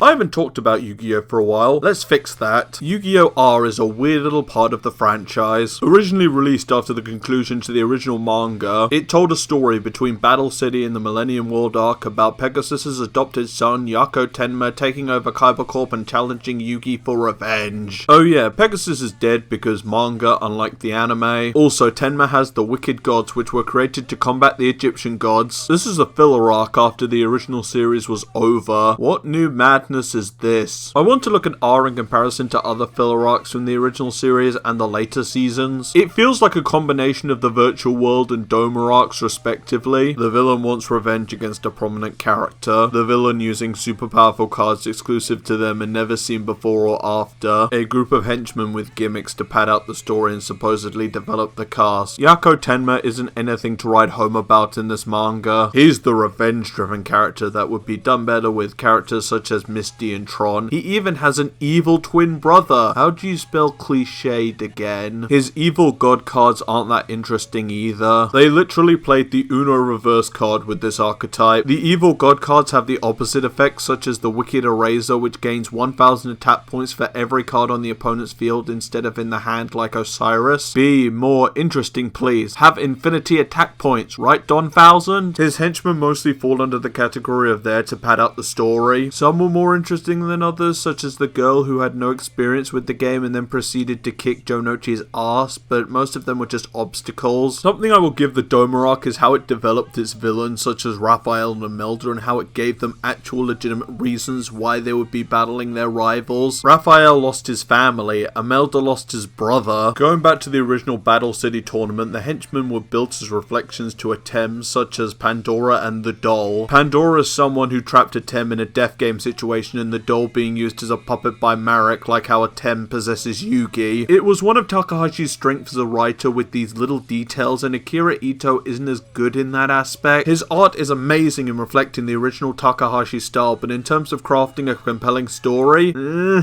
I haven't talked about Yu-Gi-Oh for a while, let's fix that. Yu-Gi-Oh! R is a weird little part of the franchise. Originally released after the conclusion to the original manga, it told a story between Battle City and the Millennium World arc about Pegasus's adopted son, Yako Tenma, taking over Kyber Corp and challenging Yugi for revenge. Oh yeah, Pegasus is dead because manga, unlike the anime. Also, Tenma has the wicked gods which were created to combat the Egyptian gods. This is a filler arc after the original series was over. What new madness is this? I want to look at R in comparison to other filler arcs from the original series and the later seasons. It feels like a combination of the Virtual World and Doma arcs respectively. The villain wants revenge against a prominent character. The villain using super powerful cards exclusive to them and never seen before or after. A group of henchmen with gimmicks to pad out the story and supposedly develop the cast. Yako Tenma isn't anything to write home about in this manga. He's the revenge-driven character that would be done better with characters such as Misty and Tron. He even has an evil twin brother. How do you spell cliched again? His evil god cards aren't that interesting either. They literally played the Uno reverse card with this archetype. The evil god cards have the opposite effects, such as the Wicked Eraser, which gains 1000 attack points for every card on the opponent's field instead of in the hand like Osiris. Be more interesting, please. Have infinity attack points, right, Don 1000? His henchmen mostly fall under the category of there to pad out the story. Some were more interesting than others, such as the girl who had no experience with the game and then proceeded to kick Jonochi's ass, but most of them were just obstacles. Something I will give the Doma arc is how it developed its villains, such as Raphael and Imelda, and how it gave them actual legitimate reasons why they would be battling their rivals. Raphael lost his family, Imelda lost his brother. Going back to the original Battle City tournament, the henchmen were built as reflections to Atem, such as Pandora and the doll. Pandora is someone who trapped Atem in a death game situation, and the doll being used as a puppet by Marek, like how Atem possesses Yugi. It was one of Takahashi's strengths as a writer with these little details, and Akira Ito isn't as good in that aspect. His art is amazing in reflecting the original Takahashi style, but in terms of crafting a compelling story,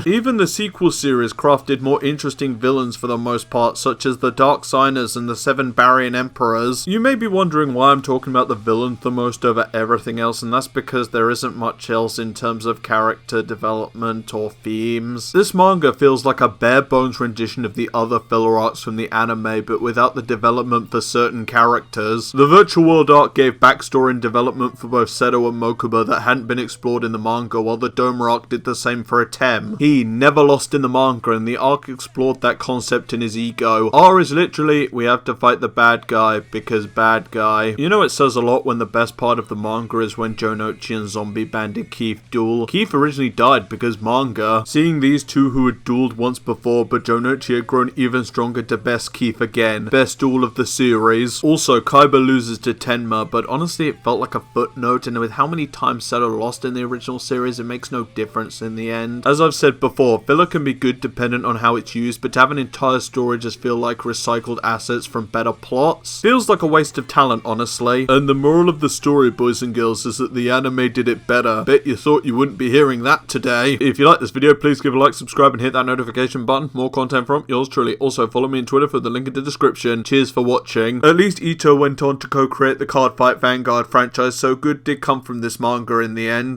even the sequel series crafted more interesting villains for the most part, such as the Dark Signers and the 7 Barian Emperors. You may be wondering why I'm talking about the villains the most over everything else, and that's because there isn't much else in terms of character development or themes. This manga feels like a bare bones rendition of the other filler arcs from the anime, but without the development for certain characters. The Virtual World arc gave backstory and development for both Seto and Mokuba that hadn't been explored in the manga, while the Doma arc did the same for Atem. He never lost in the manga, and the arc explored that concept in his ego. R is literally, we have to fight the bad guy, because bad guy. You know, it says a lot when the best part of the manga is when Jonochi and Zombie Bandit Keith duel. Keith originally died because manga. Seeing these two who had dueled once before, but Jonochi had grown even stronger to best Keith again. Best duel of the series. Also, Kaiba loses to Tenma, but honestly it felt like a footnote, and with how many times Seto lost in the original series, it makes no difference in the end. As I've said before, filler can be good dependent on how it's used, but to have an entire story just feel like recycled assets from better plots feels like a waste of talent, honestly. And the moral of the story, boys and girls, is that the anime did it better. Bet you thought you wouldn't be hearing that today. If you like this video, please give a like, subscribe, and hit that notification button. More content from yours truly. Also, follow me on Twitter for the link in the description. Cheers for watching. At least Ito went on to co-create the Card Fight Vanguard franchise, so good did come from this manga in the end.